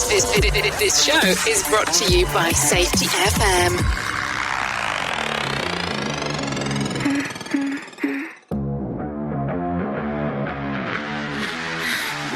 This show is brought to you by Safety FM.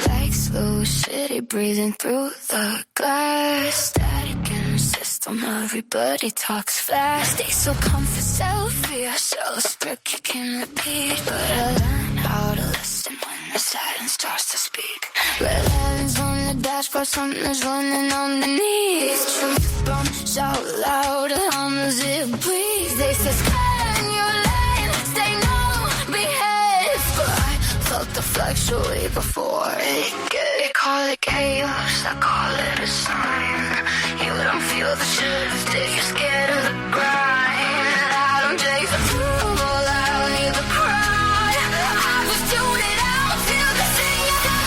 Like slow city breathing through the glass. Static in the system, everybody talks fast. They so comfort, self-fear, self-script kicking repeat. But I learned how to listen when the silence starts to speak. Red lines on the dashboard, something's running underneath. Truth bumps out loud, as it breathes. They say, sky in your lane, stay no, behave. But I felt the fluctuate before it gets. They call it chaos, I call it a sign. You don't feel the shift if you're scared of the grind. I don't take the approval, I don't need the cry. I just tune it out, feel the singing.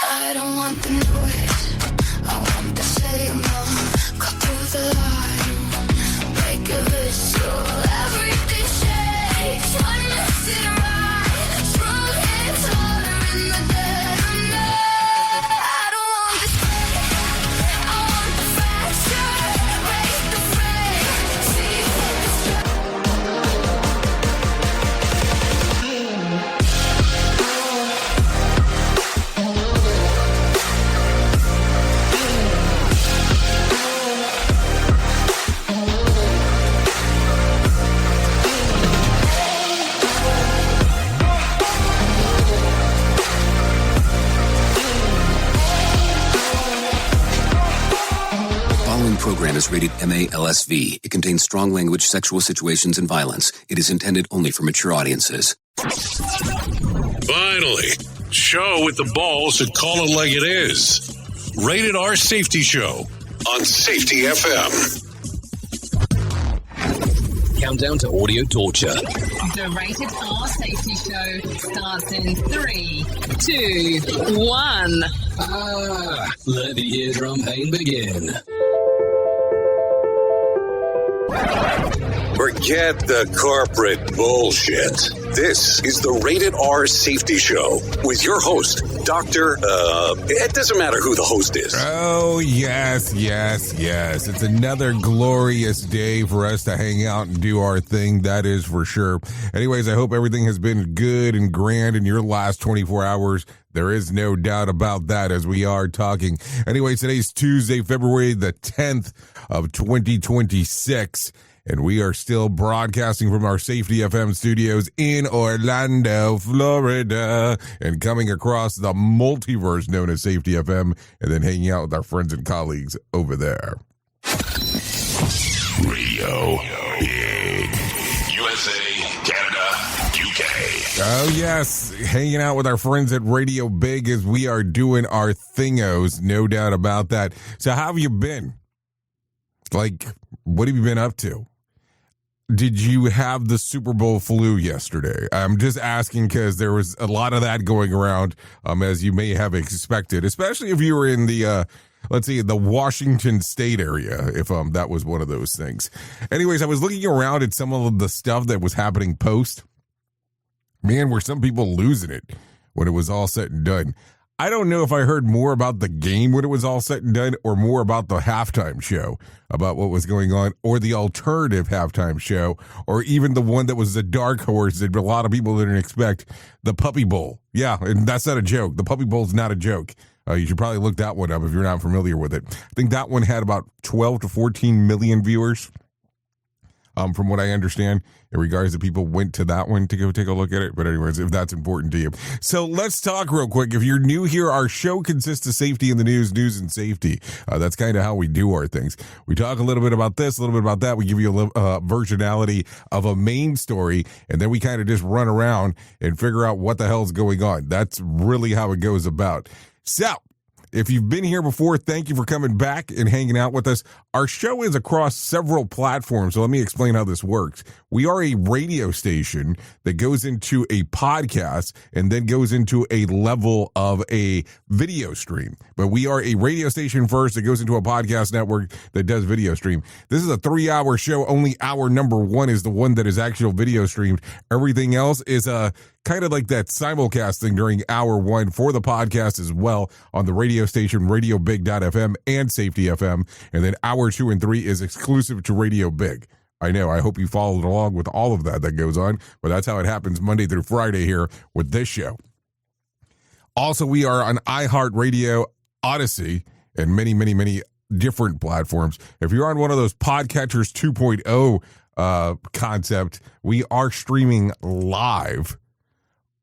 I don't want the noise, I want the signal. Cut through the line, break a whistle. Everything shakes, one makes it right. Truth hits harder in the dead of night. I don't want this pain, I want the fracture. Break the frame, see the Following program is rated MA-LSV. It contains strong language, sexual situations, and violence. It is intended only for mature audiences. Finally, show with the balls to call it like it is. Rated R Safety Show on Safety FM. Countdown to audio torture. The Rated R Safety Show starts in 3, 2, 1. Let the eardrum pain begin. Forget the corporate bullshit. This is the Rated R Safety Show with your host, Dr. It doesn't matter who the host is. Oh, yes. It's another glorious day for us to hang out and do our thing. That is for sure. Anyways, I hope everything has been good and grand in your last 24 hours. There is no doubt about that as we are talking. Anyways, today's Tuesday, February the 10th of 2026. And we are still broadcasting from our Safety FM studios in Orlando, Florida, and coming across the multiverse known as Safety FM, and then hanging out with our friends and colleagues over there. Radio Big. USA, Canada, UK. Oh, yes. Hanging out with our friends at Radio Big as we are doing our thingos. No doubt about that. So how have you been? Like, what have you been up to? Did you have the Super Bowl flu yesterday? I'm just asking because there was a lot of that going around, as you may have expected, especially if you were in the, let's see, the Washington State area, if that was one of those things. Anyways, I was looking around at some of the stuff that was happening post. Man, were some people losing it when it was all said and done. I don't know if I heard more about the game when it was all said and done or more about the halftime show, about what was going on, or the alternative halftime show, or even the one that was the dark horse that a lot of people didn't expect, the Puppy Bowl. Yeah, and that's not a joke. The Puppy Bowl is not a joke. You should probably look that one up if you're not familiar with it. I think that one had about 12 to 14 million viewers. From what I understand, in regards to people went to that one to go take a look at it. But anyways, if that's important to you. So let's talk real quick. If you're new here, our show consists of safety in the news and safety. That's kind of how we do our things. We talk a little bit about this, a little bit about that. We give you a versionality of a main story, and then we kind of just run around and figure out what the hell's going on. That's really how it goes about. So, if you've been here before, thank you for coming back and hanging out with us. Our show is across several platforms, so let me explain how this works. We are a radio station that goes into a podcast and then goes into a level of a video stream. But we are a radio station first that goes into a podcast network that does video stream. This is a 3-hour show. Only hour number 1 is the one that is actual video streamed. Everything else is kind of like that simulcast thing during hour 1 for the podcast as well on the radio radio station, radiobig.fm and Safety FM. And then hour 2 and 3 is exclusive to Radio Big. I know. I hope you followed along with all of that goes on. But that's how it happens Monday through Friday here with this show. Also, we are on iHeartRadio, Odyssey, and many, many, many different platforms. If you're on one of those Podcatchers 2.0 concept, we are streaming live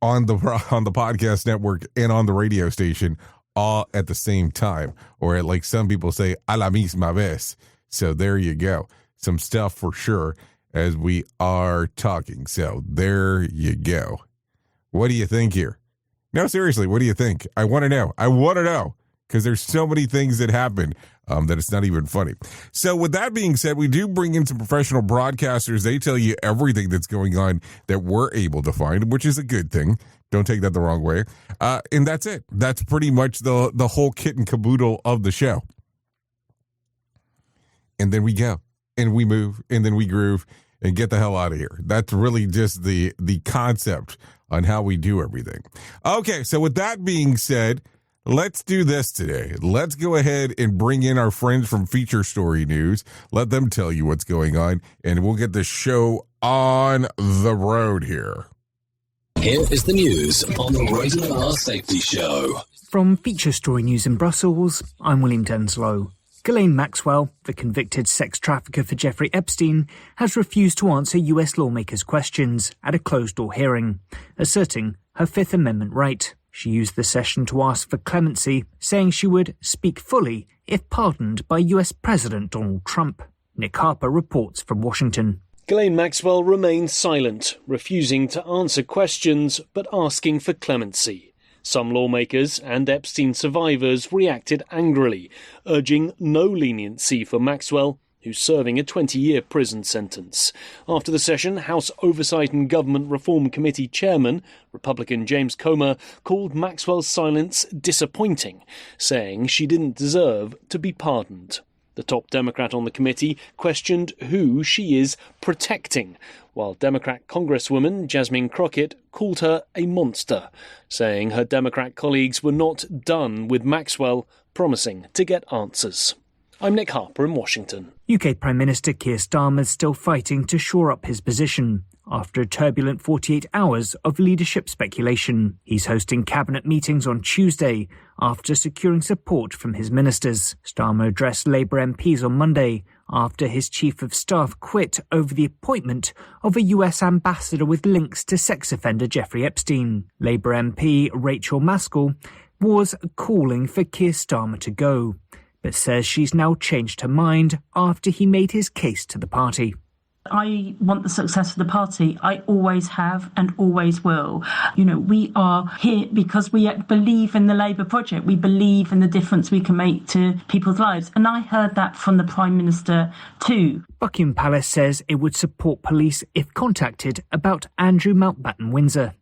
on the podcast network and on the radio station all at the same time, or like some people say, a la misma vez. So there you go. Some stuff for sure as we are talking. So there you go. What do you think here? No, seriously, what do you think? I want to know because there's so many things that happen that it's not even funny. So with that being said, we do bring in some professional broadcasters. They tell you everything that's going on that we're able to find, which is a good thing. Don't take that the wrong way. And that's it. That's pretty much the whole kit and caboodle of the show. And then we go and we move and then we groove and get the hell out of here. That's really just the concept on how we do everything. Okay, so with that being said, let's do this today. Let's go ahead and bring in our friends from Feature Story News. Let them tell you what's going on, and we'll get the show on the road here. Here is the news on the Rated R Safety Show. From Feature Story News in Brussels, I'm William Denslow. Ghislaine Maxwell, the convicted sex trafficker for Jeffrey Epstein, has refused to answer US lawmakers' questions at a closed-door hearing, asserting her Fifth Amendment right. She used the session to ask for clemency, saying she would speak fully if pardoned by US President Donald Trump. Nick Harper reports from Washington. Ghislaine Maxwell remained silent, refusing to answer questions but asking for clemency. Some lawmakers and Epstein survivors reacted angrily, urging no leniency for Maxwell, who's serving a 20-year prison sentence. After the session, House Oversight and Government Reform Committee Chairman, Republican James Comer, called Maxwell's silence disappointing, saying she didn't deserve to be pardoned. The top Democrat on the committee questioned who she is protecting, while Democrat Congresswoman Jasmine Crockett called her a monster, saying her Democrat colleagues were not done with Maxwell, promising to get answers. I'm Nick Harper in Washington. UK Prime Minister Keir Starmer is still fighting to shore up his position after a turbulent 48 hours of leadership speculation. He's hosting cabinet meetings on Tuesday after securing support from his ministers. Starmer addressed Labour MPs on Monday after his chief of staff quit over the appointment of a US ambassador with links to sex offender Jeffrey Epstein. Labour MP Rachel Maskell was calling for Keir Starmer to go, but says she's now changed her mind after he made his case to the party. I want the success of the party. I always have and always will. You know, we are here because we believe in the Labour project. We believe in the difference we can make to people's lives. And I heard that from the Prime Minister too. Buckingham Palace says it would support police if contacted about Andrew Mountbatten Windsor.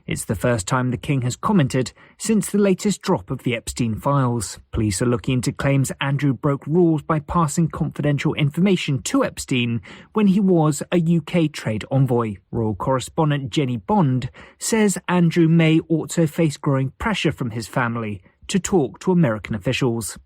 It's the first time the King has commented since the latest drop of the Epstein files. Police are looking into claims Andrew broke rules by passing confidential information to Epstein when he was a UK trade envoy. Royal correspondent Jenny Bond says Andrew may also face growing pressure from his family to talk to American officials.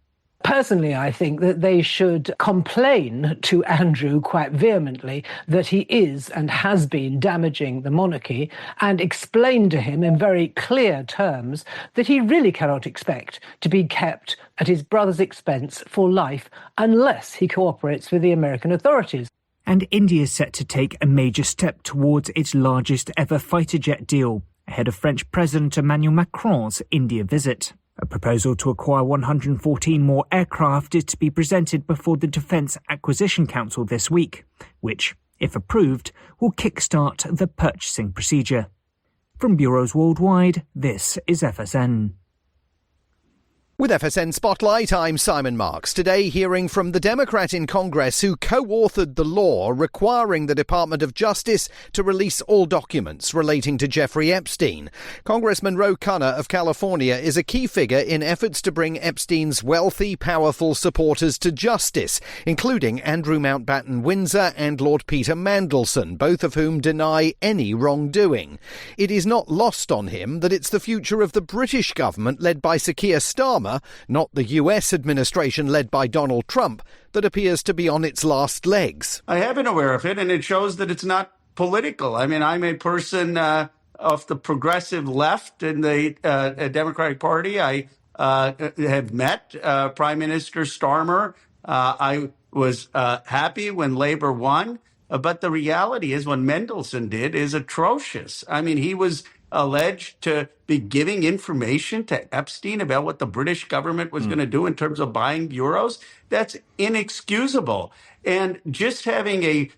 Personally, I think that they should complain to Andrew quite vehemently that he is and has been damaging the monarchy and explain to him in very clear terms that he really cannot expect to be kept at his brother's expense for life unless he cooperates with the American authorities. And India is set to take a major step towards its largest ever fighter jet deal ahead of French President Emmanuel Macron's India visit. A proposal to acquire 114 more aircraft is to be presented before the Defence Acquisition Council this week, which, if approved, will kickstart the purchasing procedure. From bureaus worldwide, this is FSN. With FSN Spotlight, I'm Simon Marks. Today, hearing from the Democrat in Congress who co-authored the law requiring the Department of Justice to release all documents relating to Jeffrey Epstein. Congressman Ro Khanna of California is a key figure in efforts to bring Epstein's wealthy, powerful supporters to justice, including Andrew Mountbatten Windsor and Lord Peter Mandelson, both of whom deny any wrongdoing. It is not lost on him that it's the future of the British government led by Sir Keir Starmer Obama, not the US administration led by Donald Trump, that appears to be on its last legs. I have been aware of it, and it shows that it's not political. I mean, I'm a person of the progressive left in the Democratic Party. I have met Prime Minister Starmer. I was happy when Labor won. But the reality is what Mendelsohn did is atrocious. I mean, he was alleged to be giving information to Epstein about what the British government was going to do in terms of buying bureaus. That's inexcusable. And just having a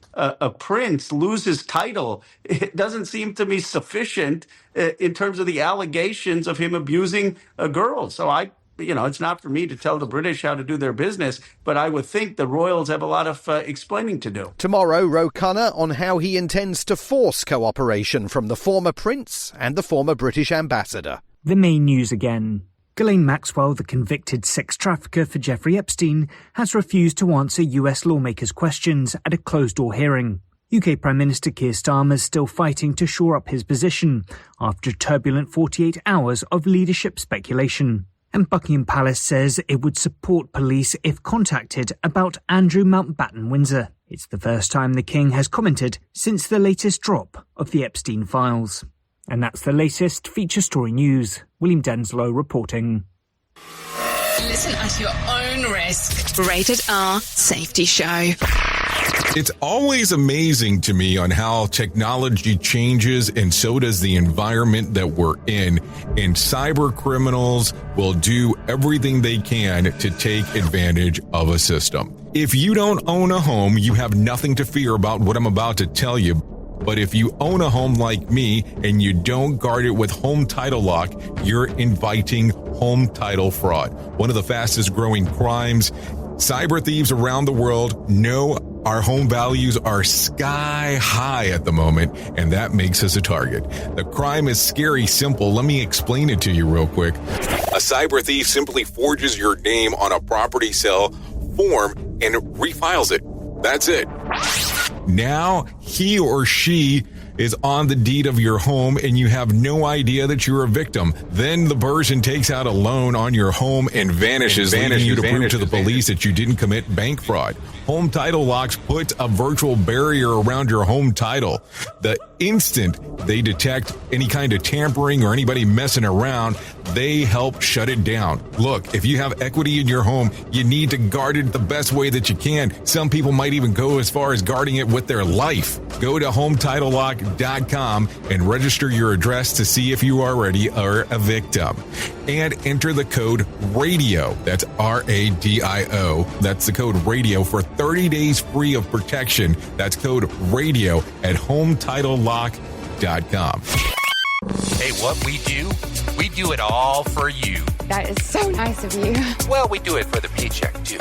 prince lose his title, it doesn't seem to me sufficient in terms of the allegations of him abusing a girl. So it's not for me to tell the British how to do their business, but I would think the royals have a lot of explaining to do. Tomorrow, Ro Khanna on how he intends to force cooperation from the former prince and the former British ambassador. The main news again. Ghislaine Maxwell, the convicted sex trafficker for Jeffrey Epstein, has refused to answer US lawmakers' questions at a closed-door hearing. UK Prime Minister Keir Starmer is still fighting to shore up his position after a turbulent 48 hours of leadership speculation. And Buckingham Palace says it would support police if contacted about Andrew Mountbatten Windsor. It's the first time the King has commented since the latest drop of the Epstein files. And that's the latest feature story news. William Denslow reporting. Listen at your own risk. Rated R Safety Show. It's always amazing to me on how technology changes, and so does the environment that we're in. And cyber criminals will do everything they can to take advantage of a system. If you don't own a home, you have nothing to fear about what I'm about to tell you. But if you own a home like me and you don't guard it with home title lock, you're inviting home title fraud. One of the fastest growing crimes. Cyber thieves around the world know our home values are sky high at the moment, and that makes us a target. The crime is scary simple. Let me explain it to you real quick. A cyber thief simply forges your name on a property sale form and refiles it. That's it. Now he or she is on the deed of your home and you have no idea that you're a victim. Then the person takes out a loan on your home and vanishes, leaving you to prove to the police that you didn't commit bank fraud. Home Title Locks puts a virtual barrier around your home title. The instant they detect any kind of tampering or anybody messing around, they help shut it down. Look, if you have equity in your home, you need to guard it the best way that you can. Some people might even go as far as guarding it with their life. Go to HometitleLock.com and register your address to see if you already are a victim. And enter the code RADIO. That's RADIO. That's the code RADIO for 30 days free of protection. That's code RADIO at HometitleLock.com. Hey, what we do it all for you. That is so nice of you. Well, we do it for the paycheck, too.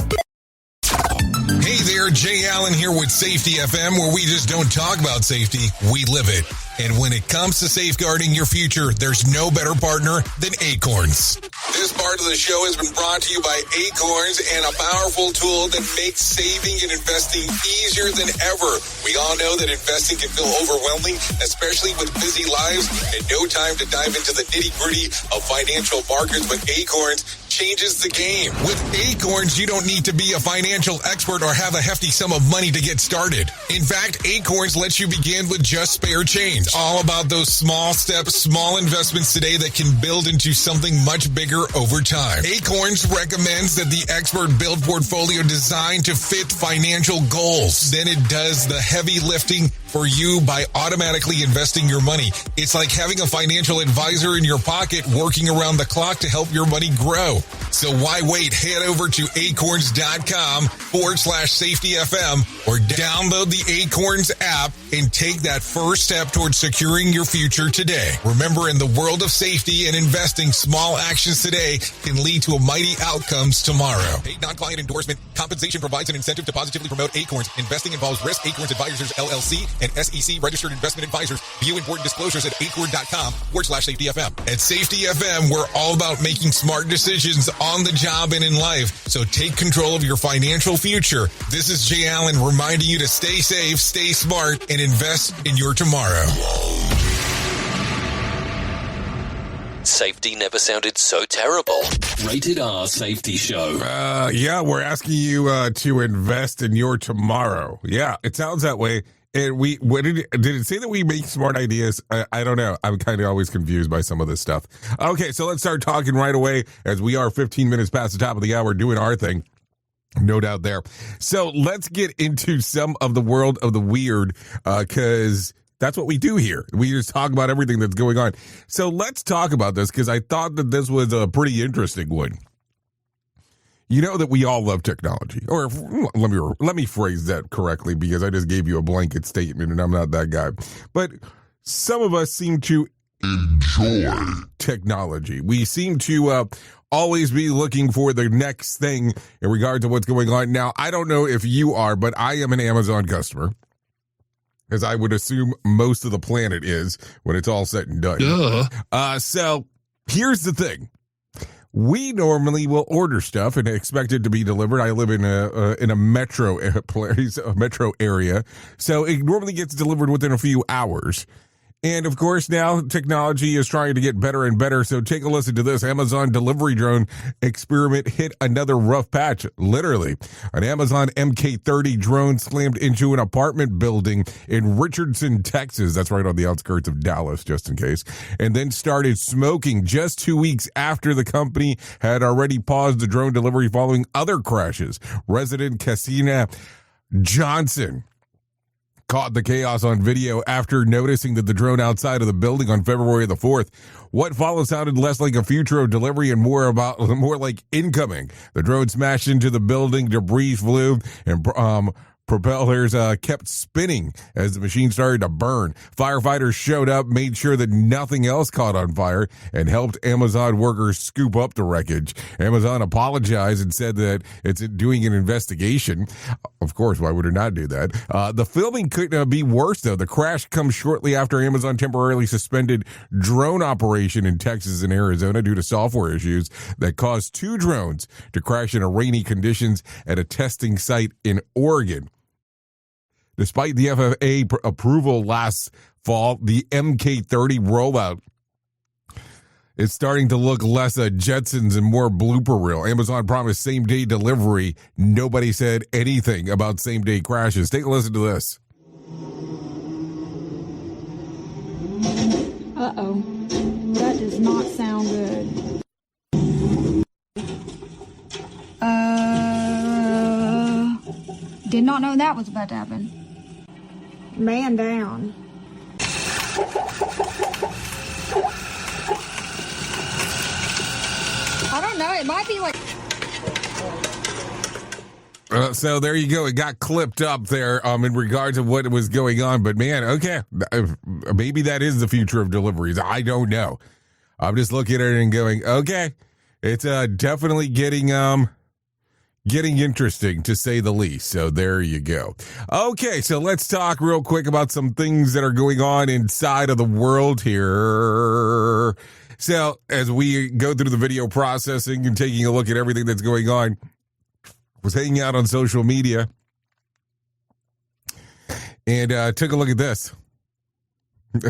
Hey there, Jay Allen here with Safety FM, where we just don't talk about safety, we live it. And when it comes to safeguarding your future, there's no better partner than Acorns. This part of the show has been brought to you by Acorns, and a powerful tool that makes saving and investing easier than ever. We all know that investing can feel overwhelming, especially with busy lives and no time to dive into the nitty-gritty of financial markets, but Acorns changes the game. With Acorns, you don't need to be a financial expert or have a hefty sum of money to get started. In fact, Acorns lets you begin with just spare change. All about those small steps, small investments today that can build into something much bigger over time. Acorns recommends that the expert build portfolio designed to fit financial goals. Then it does the heavy lifting for you by automatically investing your money. It's like having a financial advisor in your pocket working around the clock to help your money grow. So why wait? Head over to acorns.com/safetyfm or download the Acorns app and take that first step towards securing your future today. Remember, in the world of safety and investing, small actions today can lead to mighty outcomes tomorrow. Paid non-client endorsement. Compensation provides an incentive to positively promote Acorns. Investing involves risk. Acorns Advisors, LLC, and SEC registered investment advisors. View important disclosures at acorn.com/safetyfm. At Safety FM, we're all about making smart decisions on the job and in life. So take control of your financial future. This is Jay Allen reminding you to stay safe, stay smart, and invest in your tomorrow. Safety never sounded so terrible. Rated R Safety Show. Yeah, we're asking you to invest in your tomorrow. Yeah, it sounds that way. And did it say that we make smart ideas? I don't know. I'm kind of always confused by some of this stuff. Okay, so let's start talking right away as we are 15 minutes past the top of the hour doing our thing. No doubt there. So let's get into some of the world of the weird, because that's what we do here. We just talk about everything that's going on. So let's talk about this, because I thought that this was a pretty interesting one. You know that we all love technology. Or let me phrase that correctly, because I just gave you a blanket statement and I'm not that guy. But some of us seem to enjoy technology. We seem to always be looking for the next thing in regard to what's going on. Now, I don't know if you are, but I am an Amazon customer, as I would assume most of the planet is when it's all said and done. So here's the thing. We normally will order stuff and expect it to be delivered. I live in a metro place, a metro area, so it normally gets delivered within a few hours. And of course, now technology is trying to get better and better. So take a listen to this. Amazon delivery drone experiment hit another rough patch. Literally, an Amazon MK30 drone slammed into an apartment building in Richardson, Texas. That's right on the outskirts of Dallas, just in case. And then started smoking just 2 weeks after the company had already paused the drone delivery following other crashes. Resident Cassina Johnson caught the chaos on video after noticing that the drone outside of the building on February the 4th. What followed sounded less like a future of delivery and more like incoming. The drone smashed into the building, debris flew, and propellers kept spinning as the machine started to burn. Firefighters showed up, made sure that nothing else caught on fire, and helped Amazon workers scoop up the wreckage. Amazon apologized and said that it's doing an investigation. Of course, why would it not do that? The filming couldn't be worse, though. The crash comes shortly after Amazon temporarily suspended drone operation in Texas and Arizona due to software issues that caused 2 drones to crash in rainy conditions at a testing site in Oregon. Despite the FAA approval last fall, the MK30 rollout is starting to look less Jetsons and more blooper reel. Amazon promised same-day delivery. Nobody said anything about same-day crashes. Take a listen to this. Uh-oh. That does not sound good. Did not know that was about to happen. Man down. I don't know. It might be like... So there you go. It got clipped up there in regards to what was going on. But man, okay, maybe that is the future of deliveries. I don't know. I'm just looking at it and going, okay, it's definitely getting interesting, to say the least. So there you go. Okay, so let's talk real quick about some things that are going on inside of the world here. So as we go through the video processing and taking a look at everything that's going on, was hanging out on social media and took a look at this.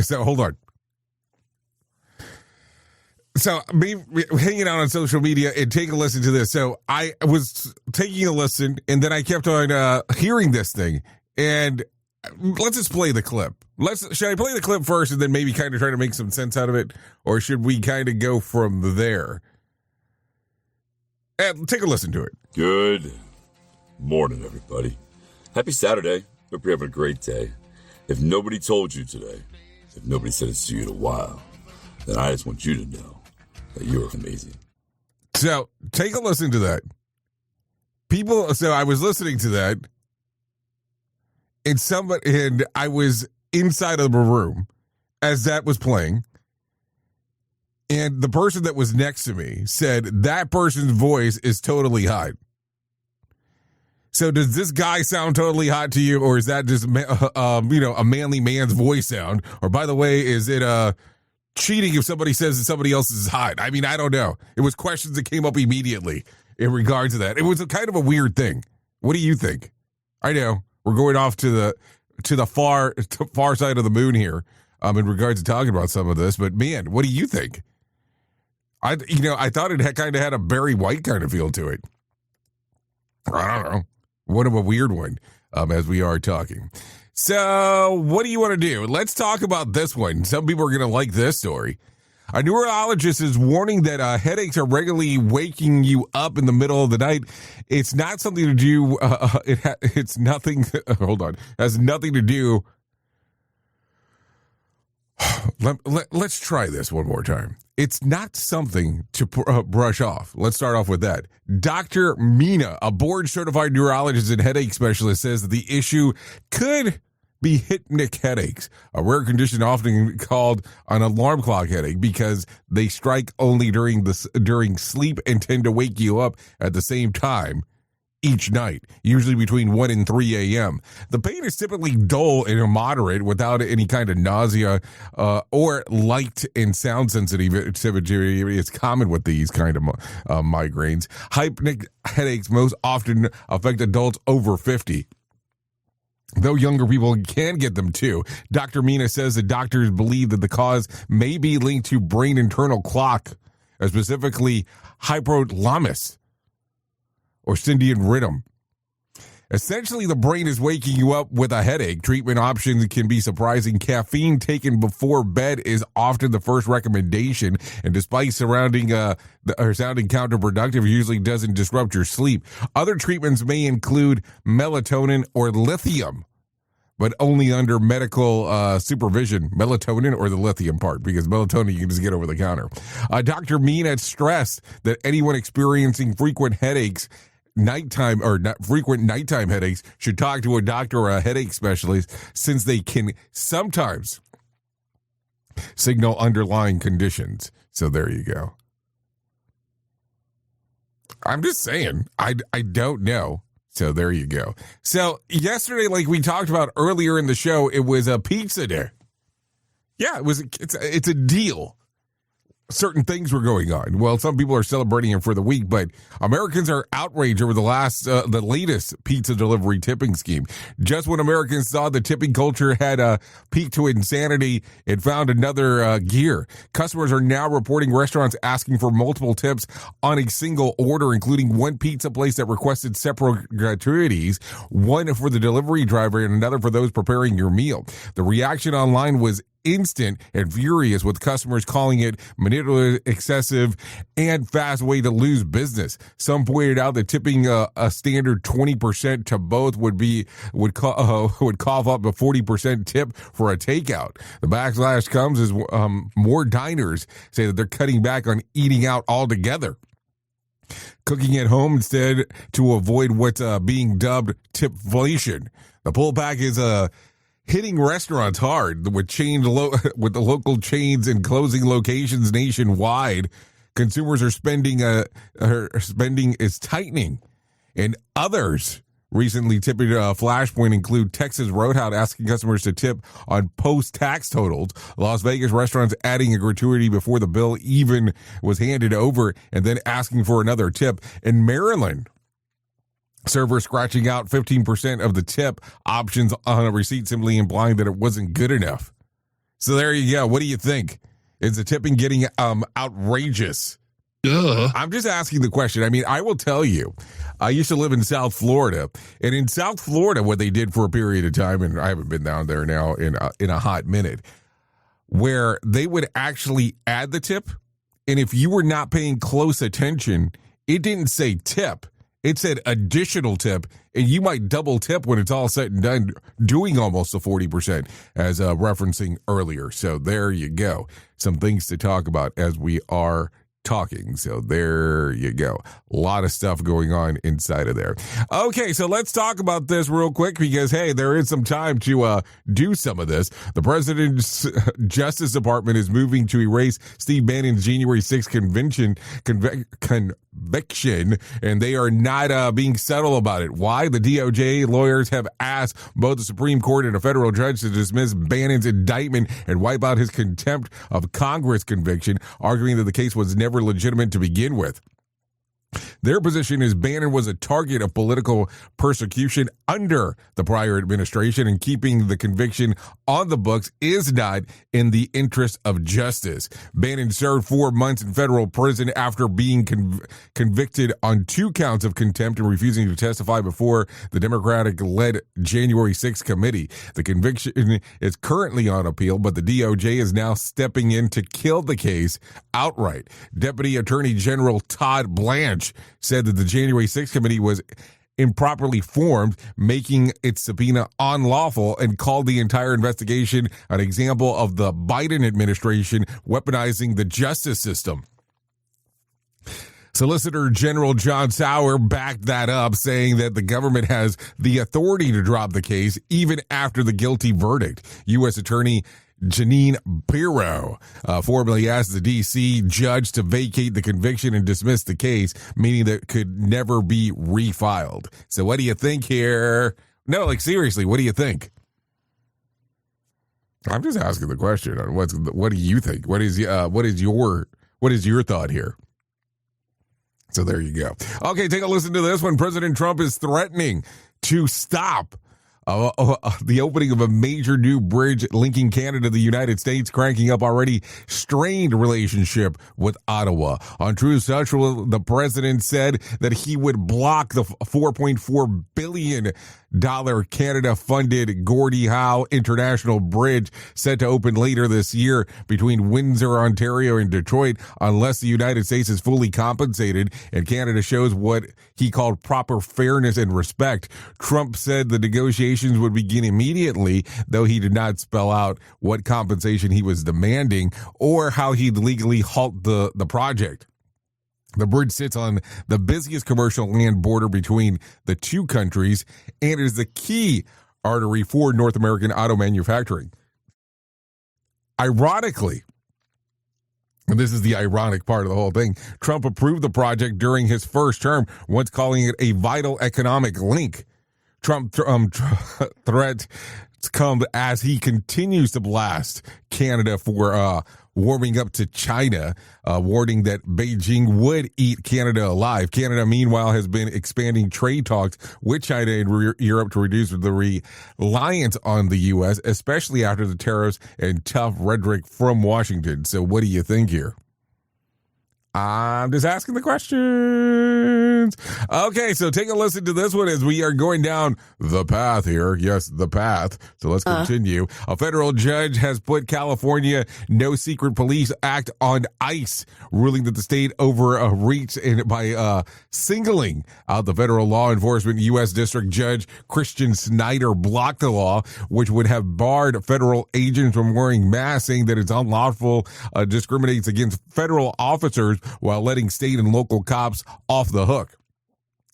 So hold on. So me hanging out on social media and taking a listen to this. So I was taking a listen and then I kept on hearing this thing. And let's just play the clip. Should I play the clip first and then maybe kind of try to make some sense out of it? Or should we kind of go from there? And take a listen to it. Good morning, everybody. Happy Saturday. Hope you're having a great day. If nobody told you today, if nobody said it to you in a while, then I just want you to know that you're amazing. So take a listen to that. So I was listening to that, and I was inside of the room as that was playing, and the person that was next to me said that person's voice is totally hot. So does this guy sound totally hot to you, or is that just a manly man's voice sound? Or by the way, is it cheating if somebody says that somebody else is hot? I mean, I don't know. It was questions that came up immediately in regards to that. It was kind of a weird thing. What do you think? I know we're going off to the far side of the moon here in regards to talking about some of this, but man, what do you think? I thought it had kind of had a Barry White kind of feel to it. I don't know. What a weird one as we are talking. So what do you want to do? Let's talk about this one. Some people are going to like this story. A neurologist is warning that headaches are regularly waking you up in the middle of the night. It's not something to do. It's nothing. Hold on. Has nothing to do. Let's try this one more time. It's not something to brush off. Let's start off with that. Dr. Mina, a board-certified neurologist and headache specialist, says that the issue could be hypnic headaches, a rare condition often called an alarm clock headache because they strike only during sleep and tend to wake you up at the same time each night, usually between 1 and 3 a.m. The pain is typically dull and moderate without any kind of nausea or light and sound sensitivity. It's common with these kind of migraines. Hypnic headaches most often affect adults over 50. Though younger people can get them too. Dr. Mina says that doctors believe that the cause may be linked to brain internal clock, specifically hypothalamus or circadian rhythm. Essentially, the brain is waking you up with a headache. Treatment options can be surprising. Caffeine taken before bed is often the first recommendation, and despite sounding counterproductive, it usually doesn't disrupt your sleep. Other treatments may include melatonin or lithium, but only under medical supervision. Melatonin or the lithium part, because melatonin you can just get over the counter. Dr. Mina stressed that anyone experiencing frequent headaches frequent nighttime headaches should talk to a doctor or a headache specialist, since they can sometimes signal underlying conditions. So there you go. I'm just saying, I don't know. So there you go. So yesterday, like we talked about earlier in the show, it was a pizza day. Yeah, it's a deal. Certain things were going on. Well, some people are celebrating it for the week, but Americans are outraged over the latest pizza delivery tipping scheme. Just when Americans saw the tipping culture had peaked to insanity, it found another gear. Customers are now reporting restaurants asking for multiple tips on a single order, including one pizza place that requested separate gratuities, one for the delivery driver and another for those preparing your meal. The reaction online was instant and furious, with customers calling it manipulative, excessive, and fast way to lose business. Some pointed out that tipping a standard 20% to both would cough up a 40% tip for a takeout. The backlash comes as more diners say that they're cutting back on eating out altogether, cooking at home instead to avoid what's being dubbed tipflation. The pullback is hitting restaurants hard with the local chains and closing locations nationwide. Consumers are spending is tightening, and others recently tipping flashpoint include Texas Roadhouse asking customers to tip on post-tax totals, Las Vegas restaurants adding a gratuity before the bill even was handed over and then asking for another tip. In Maryland, server scratching out 15% of the tip options on a receipt, simply implying that it wasn't good enough. So there you go. What do you think? Is the tipping getting outrageous? I'm just asking the question. I mean, I will tell you, I used to live in South Florida, and in South Florida, what they did for a period of time, and I haven't been down there now in a hot minute, where they would actually add the tip, and if you were not paying close attention, it didn't say tip. It said additional tip, and you might double tip when it's all said and done, doing almost a 40%, as referencing earlier. So there you go. Some things to talk about as we are talking. So there you go. A lot of stuff going on inside of there. Okay, so let's talk about this real quick because, hey, there is some time to do some of this. The President's Justice Department is moving to erase Steve Bannon's January 6th conviction, and they are not being subtle about it. Why? The DOJ lawyers have asked both the Supreme Court and a federal judge to dismiss Bannon's indictment and wipe out his contempt of Congress conviction, arguing that the case was never legitimate to begin with. Their position is Bannon was a target of political persecution under the prior administration, and keeping the conviction on the books is not in the interest of justice. Bannon served 4 months in federal prison after being convicted on 2 counts of contempt and refusing to testify before the Democratic-led January 6th committee. The conviction is currently on appeal, but the DOJ is now stepping in to kill the case outright. Deputy Attorney General Todd Blanche said that the January 6th committee was improperly formed, making its subpoena unlawful, and called the entire investigation an example of the Biden administration weaponizing the justice system. Solicitor General John Sauer backed that up, saying that the government has the authority to drop the case even after the guilty verdict. U.S. Attorney Janine Pirro formally asked the D.C. judge to vacate the conviction and dismiss the case, meaning that it could never be refiled. So what do you think here? No, like seriously, what do you think? I'm just asking the question. What do you think? What is your thought here? So there you go. Okay, take a listen to this one. President Trump is threatening to stop the opening of a major new bridge linking Canada to the United States, cranking up already strained relationship with Ottawa. On Truth Social, the president said that he would block the $4.4 billion Canada-funded Gordie Howe International Bridge set to open later this year between Windsor, Ontario, and Detroit unless the United States is fully compensated and Canada shows what he called proper fairness and respect. Trump said the negotiations would begin immediately, though he did not spell out what compensation he was demanding or how he'd legally halt the project. The bridge sits on the busiest commercial land border between the two countries and is the key artery for North American auto manufacturing. Ironically, and this is the ironic part of the whole thing, Trump approved the project during his first term, once calling it a vital economic link. Trump threats come as he continues to blast Canada for warming up to China, warning that Beijing would eat Canada alive. Canada, meanwhile, has been expanding trade talks with China and Europe to reduce the reliance on the U.S., especially after the tariffs and tough rhetoric from Washington. So what do you think here? I'm just asking the questions. Okay, so take a listen to this one as we are going down the path here. Yes, the path. So let's continue. A federal judge has put California No Secret Police Act on ice, ruling that the state overreached by singling out the federal law enforcement. U.S. District Judge Christian Snyder blocked the law, which would have barred federal agents from wearing masks, saying that it's unlawful, discriminates against federal officers while letting state and local cops off the hook.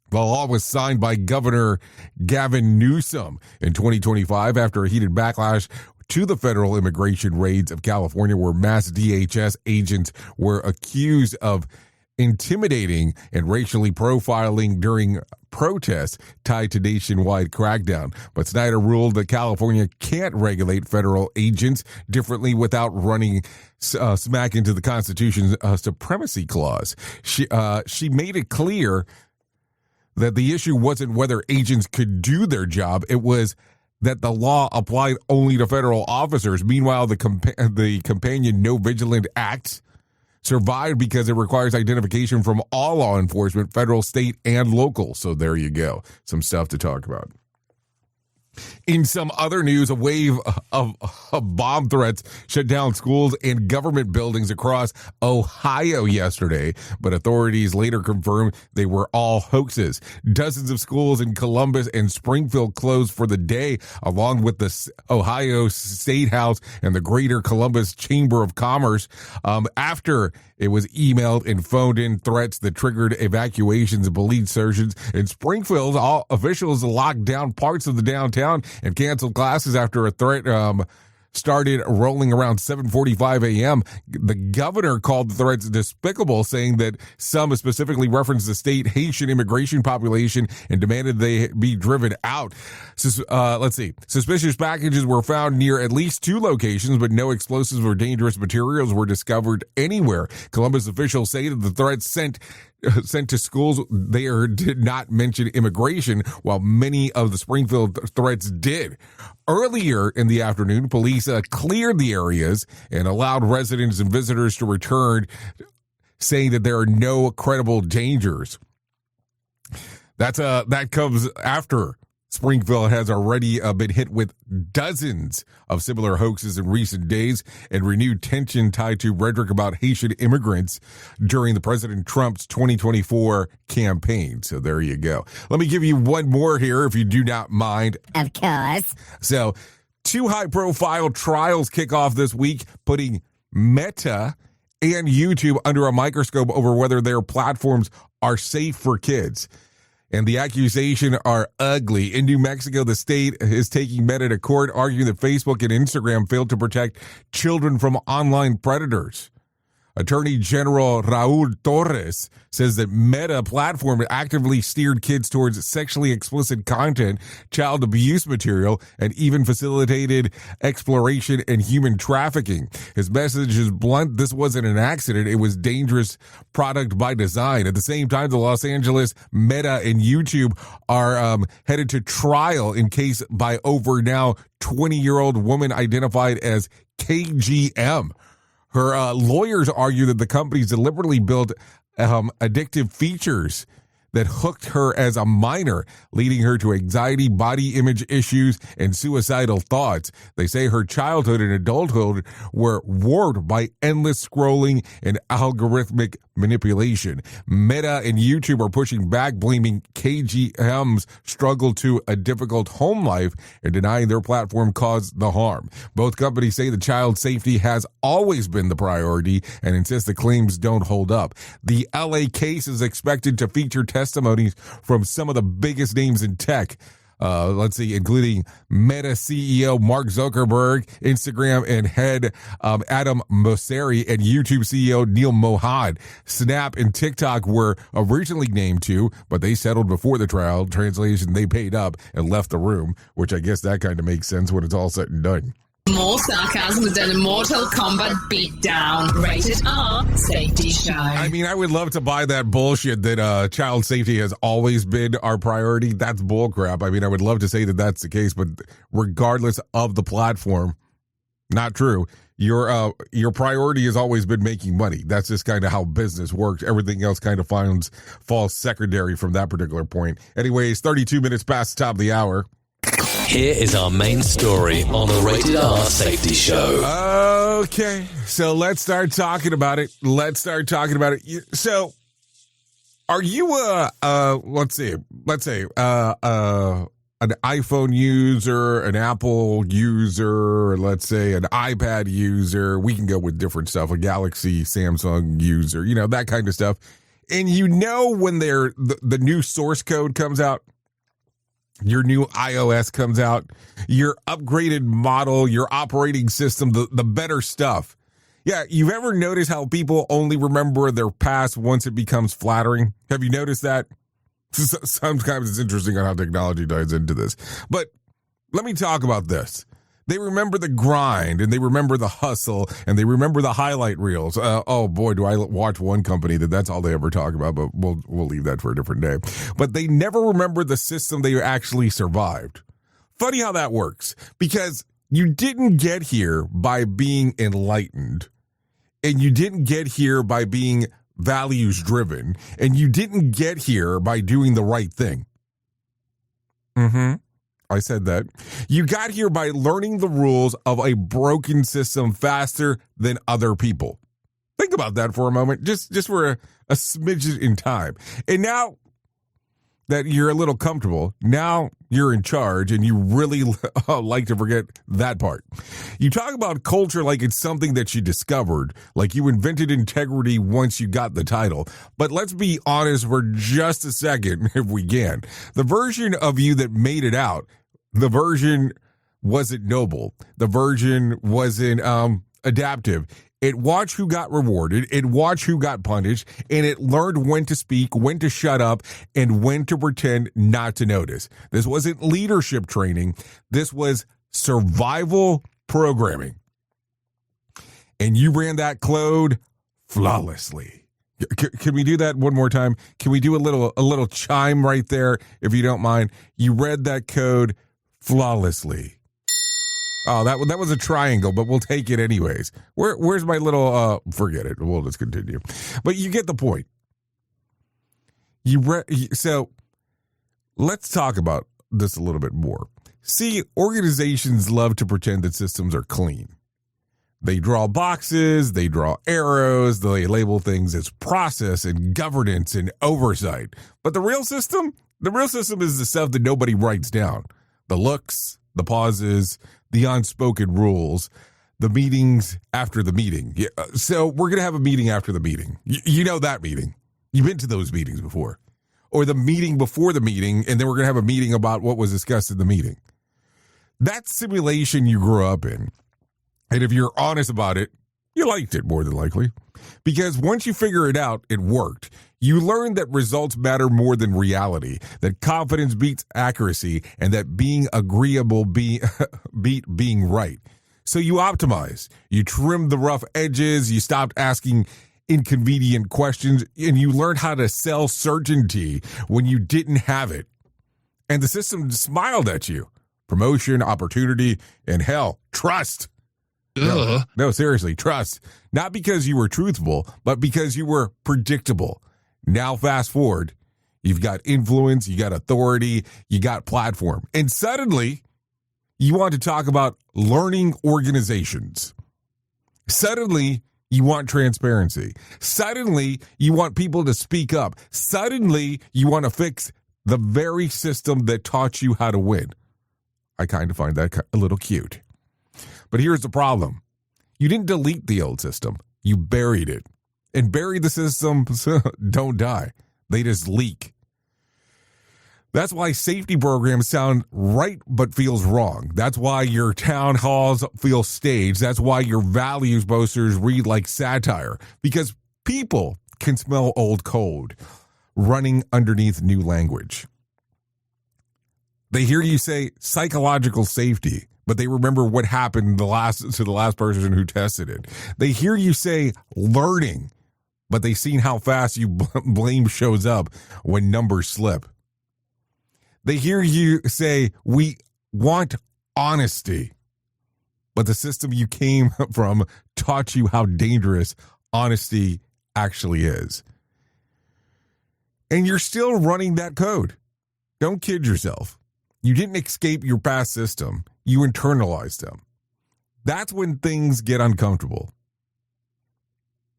The law was signed by Governor Gavin Newsom in 2025 after a heated backlash to the federal immigration raids of California, where mass DHS agents were accused of intimidating and racially profiling during protests tied to nationwide crackdown. But Snyder ruled that California can't regulate federal agents differently without running smack into the Constitution's supremacy clause. She made it clear that the issue wasn't whether agents could do their job, it was that the law applied only to federal officers. Meanwhile, the companion No Vigilant Act survived because it requires identification from all law enforcement, federal, state, and local. So there you go. Some stuff to talk about. In some other news, a wave of bomb threats shut down schools and government buildings across Ohio yesterday, but authorities later confirmed they were all hoaxes. Dozens of schools in Columbus and Springfield closed for the day, along with the Ohio State House and the Greater Columbus Chamber of Commerce, after it was emailed and phoned in threats that triggered evacuations and police surges. In Springfield, all officials locked down parts of the downtown and canceled classes after a threat started rolling around 7:45 a.m. The governor called the threats despicable, saying that some specifically referenced the state Haitian immigration population and demanded they be driven out. Let's see. Suspicious packages were found near at least 2 locations, but no explosives or dangerous materials were discovered anywhere. Columbus officials say that the threats sent sent to schools there did not mention immigration, while many of the Springfield threats did. Earlier in the afternoon, police cleared the areas and allowed residents and visitors to return, saying that there are no credible dangers. That comes after Springfield has already been hit with dozens of similar hoaxes in recent days and renewed tension tied to rhetoric about Haitian immigrants during the President Trump's 2024 campaign. So there you go. Let me give you one more here, if you do not mind. Of course. So 2 high-profile trials kick off this week, putting Meta and YouTube under a microscope over whether their platforms are safe for kids. And the accusations are ugly. In New Mexico, the state is taking Meta to court, arguing that Facebook and Instagram failed to protect children from online predators. Attorney General Raul Torres says that Meta platform actively steered kids towards sexually explicit content, child abuse material, and even facilitated exploration and human trafficking. His message is blunt. This wasn't an accident. It was dangerous product by design. At the same time, the Los Angeles Meta and YouTube are headed to trial in case by over now 20-year-old woman identified as KGM. Her lawyers argue that the companies deliberately built addictive features that hooked her as a minor, leading her to anxiety, body image issues, and suicidal thoughts. They say her childhood and adulthood were warped by endless scrolling and algorithmic manipulation. Meta and YouTube are pushing back, blaming KGM's struggle to a difficult home life and denying their platform caused the harm. Both companies say the child safety has always been the priority and insist the claims don't hold up. The LA case is expected to feature testimonies from some of the biggest names in tech. Including Meta CEO Mark Zuckerberg, Instagram and head Adam Mosseri, and YouTube CEO Neil Mohan. Snap and TikTok were originally named too, but they settled before the trial. Translation, they paid up and left the room, which I guess that kind of makes sense when it's all said and done. More sarcasm than a Mortal Kombat beatdown. Rated R Safety Show. I mean, I would love to buy that bullshit that child safety has always been our priority. That's bullcrap. I mean, I would love to say that that's the case, but regardless of the platform, not true. Your priority has always been making money. That's just kind of how business works. Everything else kind of falls secondary from that particular point. Anyways, 32 minutes past the top of the hour. Here is our main story on the Rated R Safety Show. Okay, so let's start talking about it. So, are you let's say an iPhone user, an Apple user, or let's say an iPad user? We can go with different stuff. A Galaxy, Samsung user, that kind of stuff. And when the new source code comes out. Your new iOS comes out, your upgraded model, your operating system, the better stuff. Yeah, you've ever noticed how people only remember their past once it becomes flattering? Have you noticed that? Sometimes it's interesting on how technology ties into this. But let me talk about this. They remember the grind, and they remember the hustle, and they remember the highlight reels. Oh boy, do I watch one company that's all they ever talk about, but we'll leave that for a different day. But they never remember the system they actually survived. Funny how that works, because you didn't get here by being enlightened, and you didn't get here by being values driven, and you didn't get here by doing the right thing. I said that. You got here by learning the rules of a broken system faster than other people. Think about that for a moment, just for a smidgen in time. And now that you're a little comfortable, now you're in charge, and you really like to forget that part. You talk about culture like it's something that you discovered, like you invented integrity once you got the title. But let's be honest for just a second, if we can. The version of you that made it out, the version wasn't noble. The version wasn't adaptive. It watched who got rewarded. It watched who got punished. And it learned when to speak, when to shut up, and when to pretend not to notice. This wasn't leadership training. This was survival programming. And you ran that code flawlessly. Can we do that one more time? Can we do a little chime right there, if you don't mind? You read that code flawlessly. Oh, that was a triangle, but we'll take it anyways. Where's my forget it. We'll just continue. But you get the point. So let's talk about this a little bit more. See, organizations love to pretend that systems are clean. They draw boxes, they draw arrows, they label things as process and governance and oversight. But the real system is the stuff that nobody writes down. The looks, the pauses, the unspoken rules, the meetings after the meeting. Yeah, so we're going to have a meeting after the meeting. You know that meeting. You've been to those meetings before. Or the meeting before the meeting, and then we're going to have a meeting about what was discussed in the meeting. That simulation you grew up in. And if you're honest about it, you liked it more than likely. Because once you figure it out, it worked. You learn that results matter more than reality, that confidence beats accuracy, and that being agreeable beat being right. So you optimize. You trim the rough edges. You stopped asking inconvenient questions, and you learn how to sell certainty when you didn't have it. And the system smiled at you. Promotion, opportunity, and hell, trust. No, seriously, trust. Not because you were truthful, but because you were predictable. Now, fast forward, you've got influence, you got authority, you got platform. And suddenly, you want to talk about learning organizations. Suddenly, you want transparency. Suddenly, you want people to speak up. Suddenly, you want to fix the very system that taught you how to win. I kind of find that a little cute. But here's the problem. You didn't delete the old system. You buried it. And buried the systems don't die. They just leak. That's why safety programs sound right but feels wrong. That's why your town halls feel staged. That's why your values posters read like satire. Because people can smell old code running underneath new language. They hear you say psychological safety, but they remember what happened to the last person who tested it. They hear you say learning, but they've seen how fast you blame shows up when numbers slip. They hear you say we want honesty, but the system you came from taught you how dangerous honesty actually is. And you're still running that code. Don't kid yourself. You didn't escape your past system. You internalized them. That's when things get uncomfortable.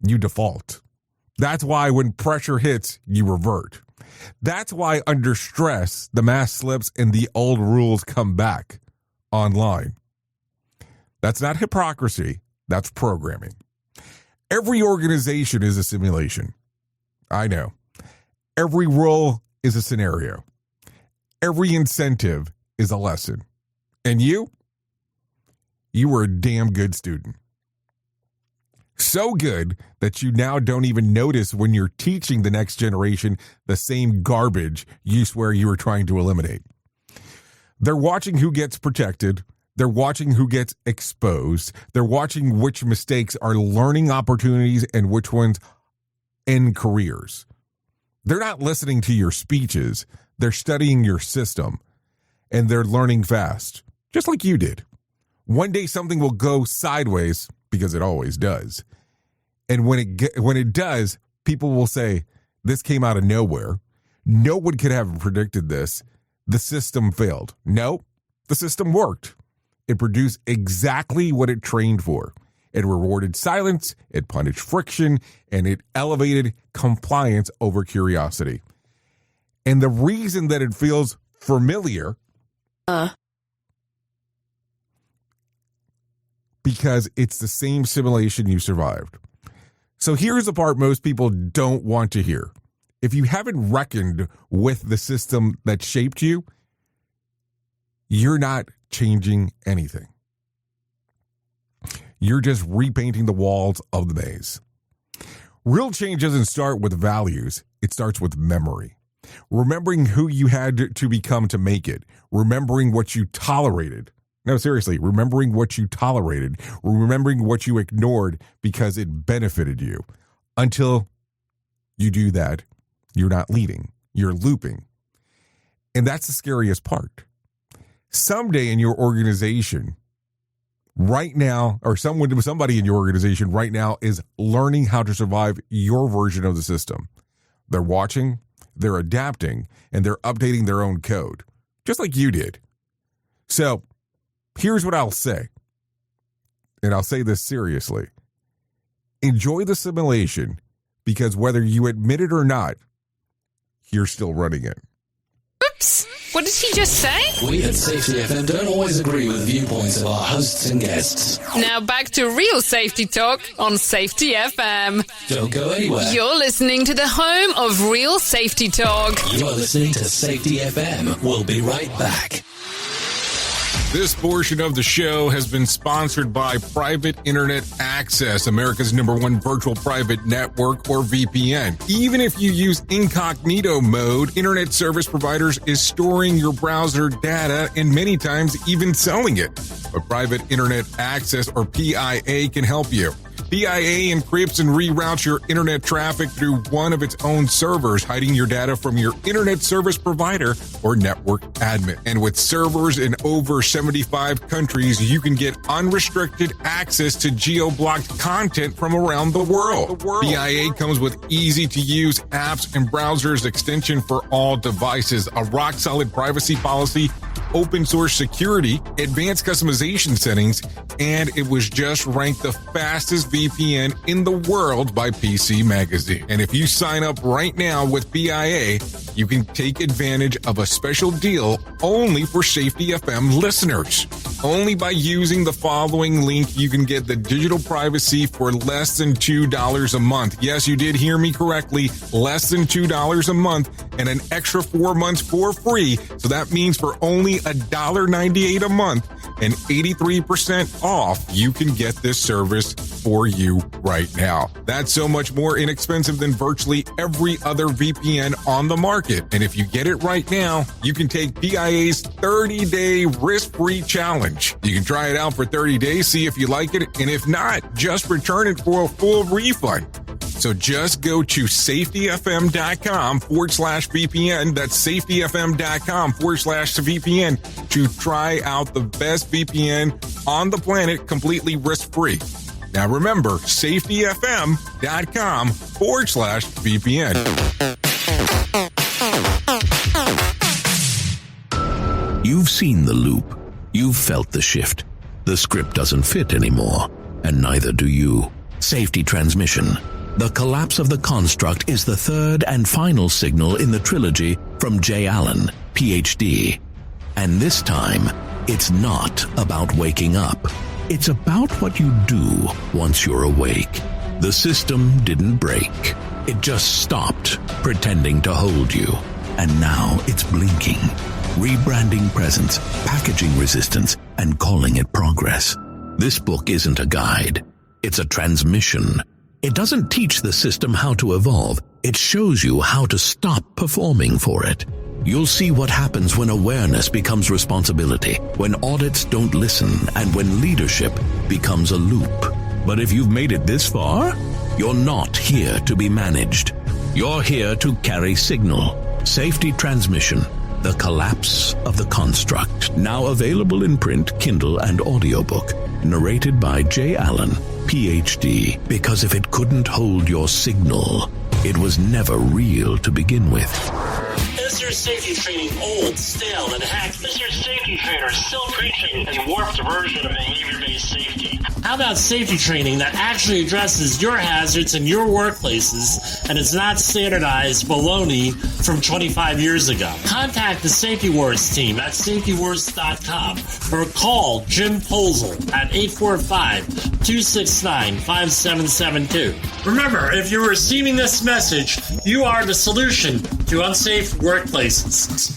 You default. That's why when pressure hits, you revert. That's why under stress, the mask slips and the old rules come back online. That's not hypocrisy. That's programming. Every organization is a simulation. I know. Every role is a scenario. Every incentive is a lesson. And you were a damn good student. So good that you now don't even notice when you're teaching the next generation the same garbage you swear you were trying to eliminate. They're watching who gets protected. They're watching who gets exposed. They're watching which mistakes are learning opportunities and which ones end careers. They're not listening to your speeches. They're studying your system, and they're learning fast, just like you did. One day something will go sideways, because it always does. And when it does, people will say, this came out of nowhere. No one could have predicted this. The system failed. No, the system worked. It produced exactly what it trained for. It rewarded silence, it punished friction, and it elevated compliance over curiosity. And the reason that it feels familiar, because it's the same simulation you survived. So here's the part most people don't want to hear. If you haven't reckoned with the system that shaped you, you're not changing anything. You're just repainting the walls of the maze. Real change doesn't start with values. It starts with memory. Remembering who you had to become to make it. Remembering what you tolerated. No, seriously, remembering what you tolerated. Remembering what you ignored because it benefited you. Until you do that, you're not leading, you're looping. And that's the scariest part. Someday in your organization, right now, or somebody in your organization right now is learning how to survive your version of the system. They're watching, they're adapting, and they're updating their own code, just like you did. So here's what I'll say, and I'll say this seriously. Enjoy the simulation, because whether you admit it or not, you're still running it. Oops! What did he just say? We at Safety FM don't always agree with viewpoints of our hosts and guests. Now back to real safety talk on Safety FM. Don't go anywhere. You're listening to the home of real safety talk. You're listening to Safety FM. We'll be right back. This portion of the show has been sponsored by Private Internet Access, America's #1 virtual private network, or VPN. Even if you use incognito mode, internet service providers is storing your browser data and many times even selling it. But Private Internet Access, or PIA, can help you. PIA encrypts and reroutes your internet traffic through one of its own servers, hiding your data from your internet service provider or network admin. And with servers in over 75 countries, you can get unrestricted access to geo-blocked content from around the world. PIA comes with easy-to-use apps and browsers extension for all devices, a rock-solid privacy policy, open source security, advanced customization settings, and it was just ranked the fastest VPN in the world by PC Magazine. And if you sign up right now with PIA, you can take advantage of a special deal only for Safety FM listeners. Only by using the following link, you can get the digital privacy for less than $2 a month. Yes, you did hear me correctly, less than $2 a month, and an extra 4 months for free. So that means for only $1.98 a month and 83% off, you can get this service for you right now. That's so much more inexpensive than virtually every other VPN on the market. And if you get it right now, you can take PIA's 30-day risk-free challenge. You can try it out for 30 days, see if you like it, and if not, just return it for a full refund. So just go to safetyfm.com/VPN. That's safetyfm.com/VPN to try out the best VPN on the planet completely risk-free. Now remember, safetyfm.com/VPN. You've seen the loop. You've felt the shift. The script doesn't fit anymore, and neither do you. Safety transmission. The collapse of the construct is the third and final signal in the trilogy from J. Allen, Ph.D. And this time, it's not about waking up. It's about what you do once you're awake. The system didn't break. It just stopped pretending to hold you. And now it's blinking, rebranding presence, packaging resistance, and calling it progress. This book isn't a guide. It's a transmission. It doesn't teach the system how to evolve. It shows you how to stop performing for it. You'll see what happens when awareness becomes responsibility, when audits don't listen, and when leadership becomes a loop. But if you've made it this far, you're not here to be managed. You're here to carry signal. Safety transmission. The collapse of the construct. Now available in print, Kindle, and audiobook. Narrated by J. Allen, Ph.D. Because if it couldn't hold your signal, it was never real to begin with. Is your safety training old, stale, and hacked? Is your safety trainer still preaching a warped version of behavior-based safety? How about safety training that actually addresses your hazards in your workplaces and is not standardized baloney from 25 years ago? Contact the Safety Wars team at safetywars.com or call Jim Posel at 845-269-5772. Remember, if you're receiving this message, you are the solution to unsafe workplaces.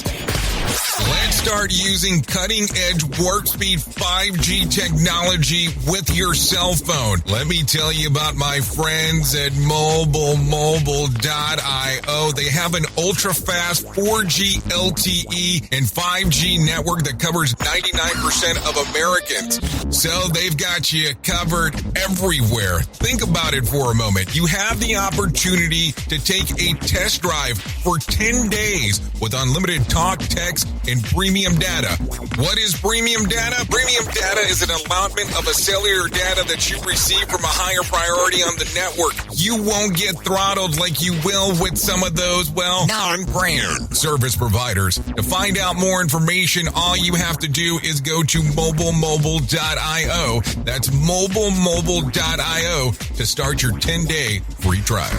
Let's start using cutting-edge warp speed 5G technology with your cell phone. Let me tell you about my friends at mobilemobile.io. They have an ultra-fast 4G LTE and 5G network that covers 99% of Americans. So they've got you covered everywhere. Think about it for a moment. You have the opportunity to take a test drive for 10 days with unlimited talk, text, and premium data. What is premium data? Premium data is an allotment of a cellular data that you receive from a higher priority on the network. You won't get throttled like you will with some of those, well, non-brand service providers. To find out more information, all you have to do is go to mobilemobile.io. That's mobilemobile.io to start your 10-day free trial.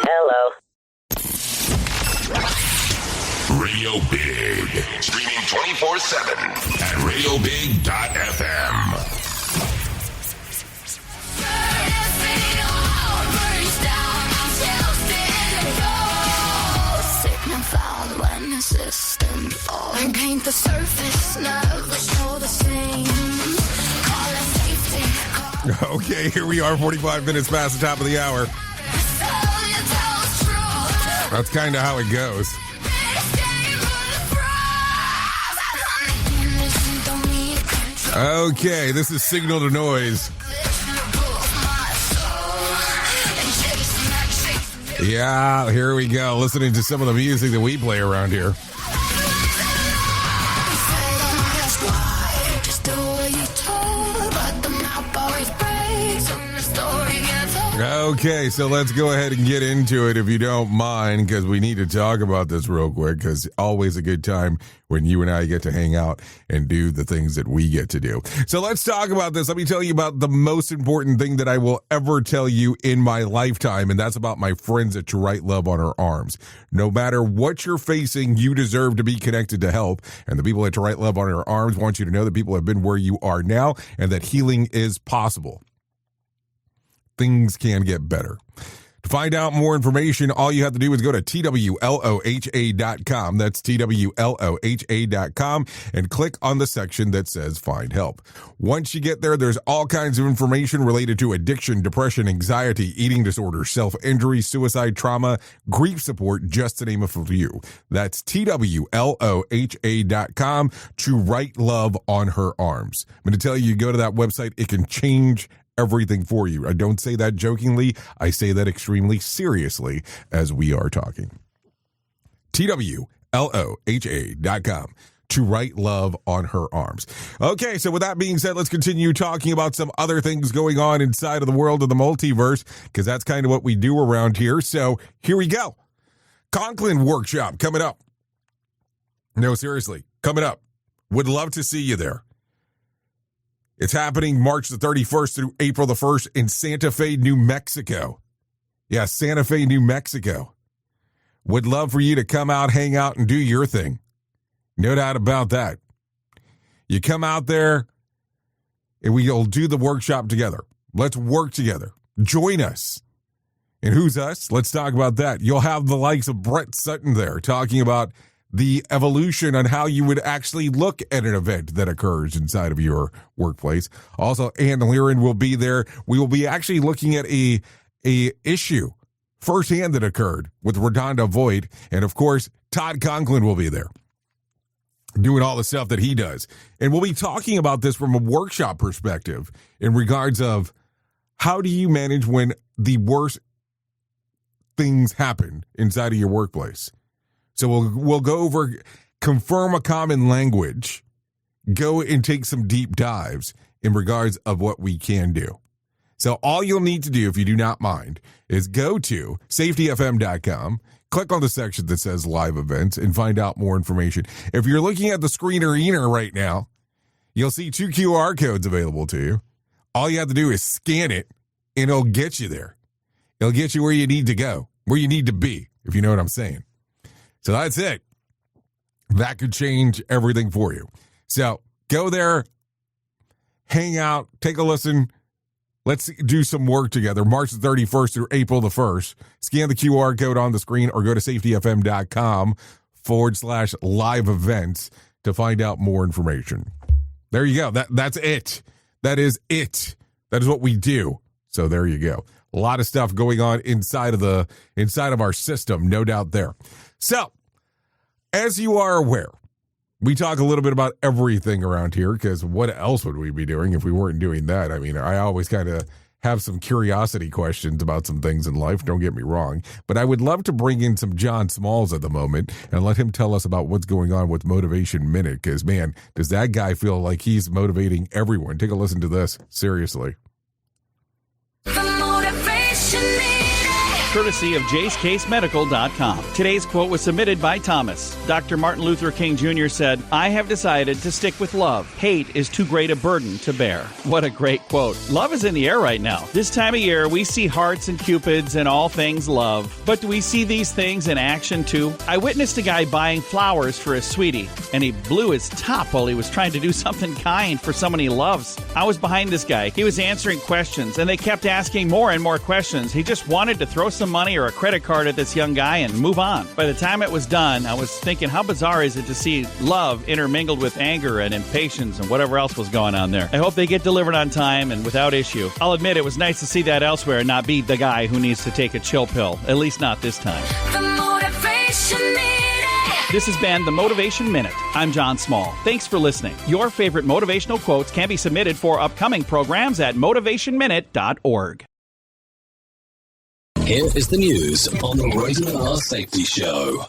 Hello. Radio Big. Streaming 24/7 at radiobig.fm. I paint the surface, never show the same. Call it safety. Okay, here we are, 45 minutes past the top of the hour. That's kind of how it goes. Okay, this is Signal to Noise. Yeah, here we go. Listening to some of the music that we play around here. Okay, so let's go ahead and get into it if you don't mind, because we need to talk about this real quick, because always a good time when you and I get to hang out and do the things that we get to do. So let's talk about this. Let me tell you about the most important thing that I will ever tell you in my lifetime, and that's about my friends at To Write Love on Her Arms. No matter what you're facing, you deserve to be connected to help, and the people at To Write Love on Her Arms want you to know that people have been where you are now and that healing is possible. Things can get better. To find out more information, all you have to do is go to TWLOHA.com. That's TWLOHA.com and click on the section that says Find Help. Once you get there, there's all kinds of information related to addiction, depression, anxiety, eating disorders, self-injury, suicide, trauma, grief support, just to name a few. That's TWLOHA.com. To Write Love on Her Arms. I'm going to tell you go to that website. It can change everything for you. I don't say that jokingly. I say that extremely seriously as we are talking. TWLOHA.com. To Write Love on Her Arms. Okay, so with that being said, let's continue talking about some other things going on inside of the world of the multiverse, because that's kind of what we do around here. So here we go. Conklin Workshop coming up. No, seriously, coming up. Would love to see you there. It's happening March the 31st through April the 1st in Santa Fe, New Mexico. Yeah, Santa Fe, New Mexico. Would love for you to come out, hang out, and do your thing. No doubt about that. You come out there, and we'll do the workshop together. Let's work together. Join us. And who's us? Let's talk about that. You'll have the likes of Brett Sutton there talking about the evolution on how you would actually look at an event that occurs inside of your workplace. Also, Ann Learin will be there. We will be actually looking at a issue firsthand that occurred with Redonda Void. And of course, Todd Conklin will be there doing all the stuff that he does. And we'll be talking about this from a workshop perspective in regards of how do you manage when the worst things happen inside of your workplace. So we'll go over, confirm a common language, go and take some deep dives in regards of what we can do. So all you'll need to do, if you do not mind, is go to safetyfm.com, click on the section that says live events, and find out more information. If you're looking at the screener right now, you'll see 2 QR codes available to you. All you have to do is scan it, and it'll get you there. It'll get you where you need to go, where you need to be, if you know what I'm saying. So that's it. That could change everything for you. So go there, hang out, take a listen. Let's do some work together. March the 31st through April the 1st. Scan the QR code on the screen or go to safetyfm.com/live events to find out more information. There you go. That's it. That is it. That is what we do. So there you go. A lot of stuff going on inside of our system, no doubt there. So, as you are aware, we talk a little bit about everything around here, because what else would we be doing if we weren't doing that? I mean, I always kind of have some curiosity questions about some things in life, don't get me wrong, but I would love to bring in some John Smalls at the moment and let him tell us about what's going on with Motivation Minute, because, man, does that guy feel like he's motivating everyone. Take a listen to this, seriously. Courtesy of JaceCaseMedical.com. Today's quote was submitted by Thomas. Dr. Martin Luther King Jr. said, "I have decided to stick with love. Hate is too great a burden to bear." What a great quote. Love is in the air right now. This time of year, we see hearts and cupids and all things love. But do we see these things in action too? I witnessed a guy buying flowers for his sweetie, and he blew his top while he was trying to do something kind for someone he loves. I was behind this guy. He was answering questions, and they kept asking more and more questions. He just wanted to throw some money or a credit card at this young guy and move on. By the time it was done, I was thinking, how bizarre is it to see love intermingled with anger and impatience and whatever else was going on there. I hope they get delivered on time and without issue. I'll admit it was nice to see that elsewhere and not be the guy who needs to take a chill pill, at least not this time. This has been the Motivation Minute. I'm John Small. Thanks for listening. Your favorite motivational quotes can be submitted for upcoming programs at motivationminute.org. Here is the news on the Rated R Safety Show.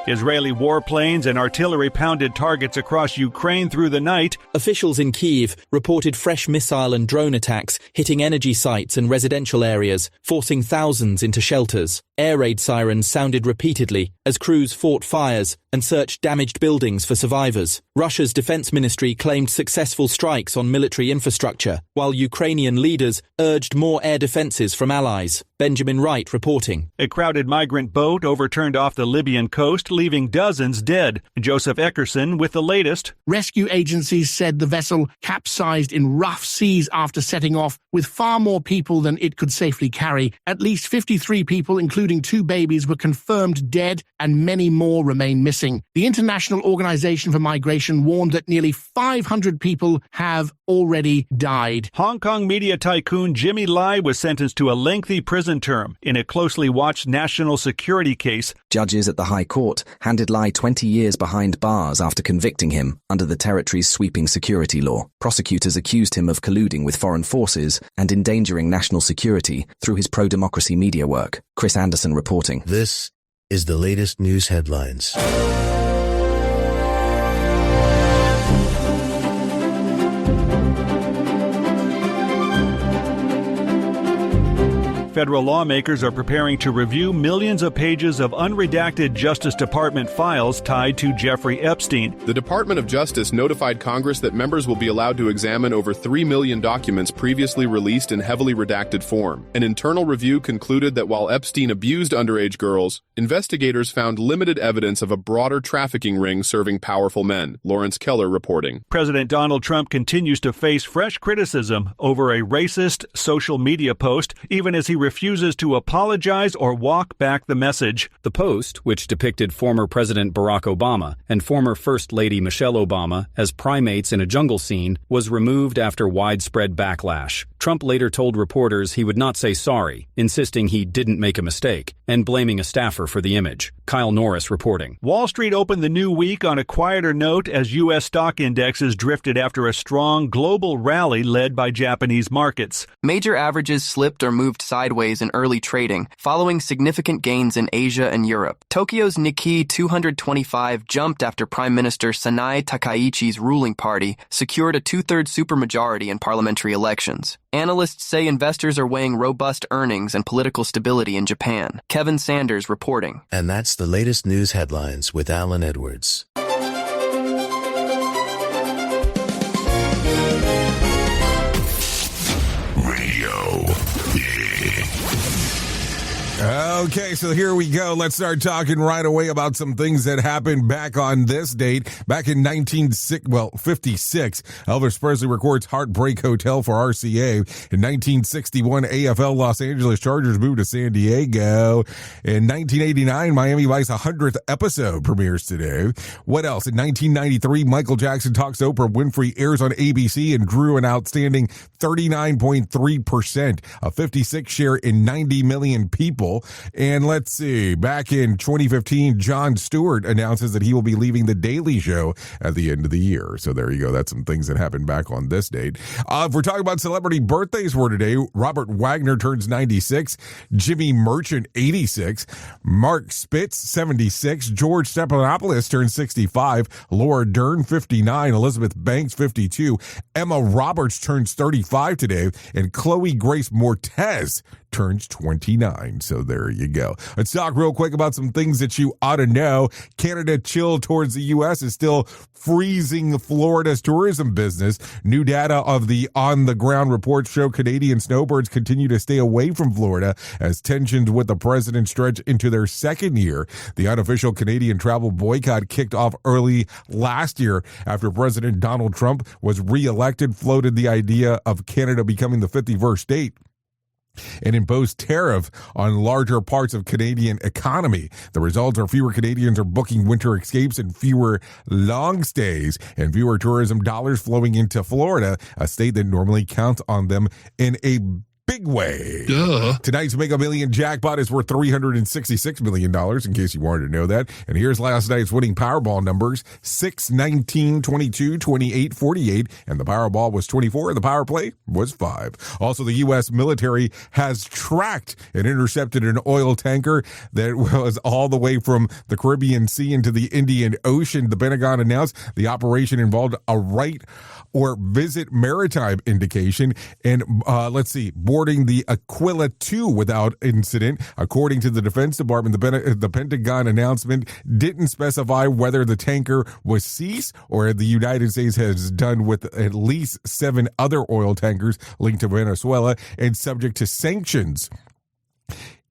Israeli warplanes and artillery pounded targets across Ukraine through the night. Officials in Kyiv reported fresh missile and drone attacks hitting energy sites and residential areas, forcing thousands into shelters. Air raid sirens sounded repeatedly as crews fought fires and searched damaged buildings for survivors. Russia's defense ministry claimed successful strikes on military infrastructure, while Ukrainian leaders urged more air defenses from allies. Benjamin Wright reporting. A crowded migrant boat overturned off the Libyan coast, leaving dozens dead. Joseph Eckerson with the latest. Rescue agencies said the vessel capsized in rough seas after setting off, with far more people than it could safely carry. At least 53 people, including 2 babies, were confirmed dead, and many more remain missing. The International Organization for Migration warned that nearly 500 people have already died. Hong Kong media tycoon Jimmy Lai was sentenced to a lengthy prison term in a closely watched national security case. Judges at the High Court handed Lai 20 years behind bars after convicting him under the territory's sweeping security law. Prosecutors accused him of colluding with foreign forces and endangering national security through his pro-democracy media work. Chris Anderson reporting. This is the latest news headlines. Federal lawmakers are preparing to review millions of pages of unredacted Justice Department files tied to Jeffrey Epstein. The Department of Justice notified Congress that members will be allowed to examine over 3 million documents previously released in heavily redacted form. An internal review concluded that while Epstein abused underage girls, investigators found limited evidence of a broader trafficking ring serving powerful men. Lawrence Keller reporting. President Donald Trump continues to face fresh criticism over a racist social media post, even as he refuses to apologize or walk back the message. The post, which depicted former President Barack Obama and former First Lady Michelle Obama as primates in a jungle scene, was removed after widespread backlash. Trump later told reporters he would not say sorry, insisting he didn't make a mistake, and blaming a staffer for the image. Kyle Norris reporting. Wall Street opened the new week on a quieter note as U.S. stock indexes drifted after a strong global rally led by Japanese markets. Major averages slipped or moved sideways in early trading, following significant gains in Asia and Europe. Tokyo's Nikkei 225 jumped after Prime Minister Sanae Takaichi's ruling party secured a 2/3 supermajority in parliamentary elections. Analysts say investors are weighing robust earnings and political stability in Japan. Kevin Sanders reporting. And that's the latest news headlines with Alan Edwards. Radio Big. Okay, so here we go. Let's start talking right away about some things that happened back on this date. Back in 1956, Elvis Presley records Heartbreak Hotel for RCA. In 1961, AFL Los Angeles Chargers moved to San Diego. In 1989, Miami Vice 100th episode premieres today. What else? In 1993, Michael Jackson Talks to Oprah Winfrey airs on ABC and drew an outstanding 39.3%, a 56 share in 90 million people. And let's see, back in 2015, Jon Stewart announces that he will be leaving The Daily Show at the end of the year. So there you go. That's some things that happened back on this date. If we're talking about celebrity birthdays for today, Robert Wagner turns 96, Jimmy Merchant 86, Mark Spitz 76, George Stephanopoulos turns 65, Laura Dern 59, Elizabeth Banks 52, Emma Roberts turns 35 today, and Chloe Grace Moretz turns 29. So there you go. Let's talk real quick about some things that you ought to know. Canada chill towards the U.S. is still freezing Florida's tourism business. New data of the on-the-ground reports show Canadian snowbirds continue to stay away from Florida as tensions with the president stretch into their second year. The unofficial Canadian travel boycott kicked off early last year after President Donald Trump was re-elected, floated the idea of Canada becoming the 51st state and imposed tariff on larger parts of Canadian economy. The results are fewer Canadians are booking winter escapes and fewer long stays and fewer tourism dollars flowing into Florida, a state that normally counts on them in a big way. Duh. Tonight's Mega Million jackpot is worth $366 million, in case you wanted to know that. And here's last night's winning Powerball numbers: 6, 19, 22, 28, 48, and the Powerball was 24, and the power play was 5. Also, the U.S. military has tracked and intercepted an oil tanker that was all the way from the Caribbean Sea into the Indian Ocean. The Pentagon announced the operation involved a right or visit maritime indication, and boarding the Aquila 2 without incident. According to the Defense Department, the Pentagon announcement didn't specify whether the tanker was seized or the United States has done with at least 7 other oil tankers linked to Venezuela and subject to sanctions.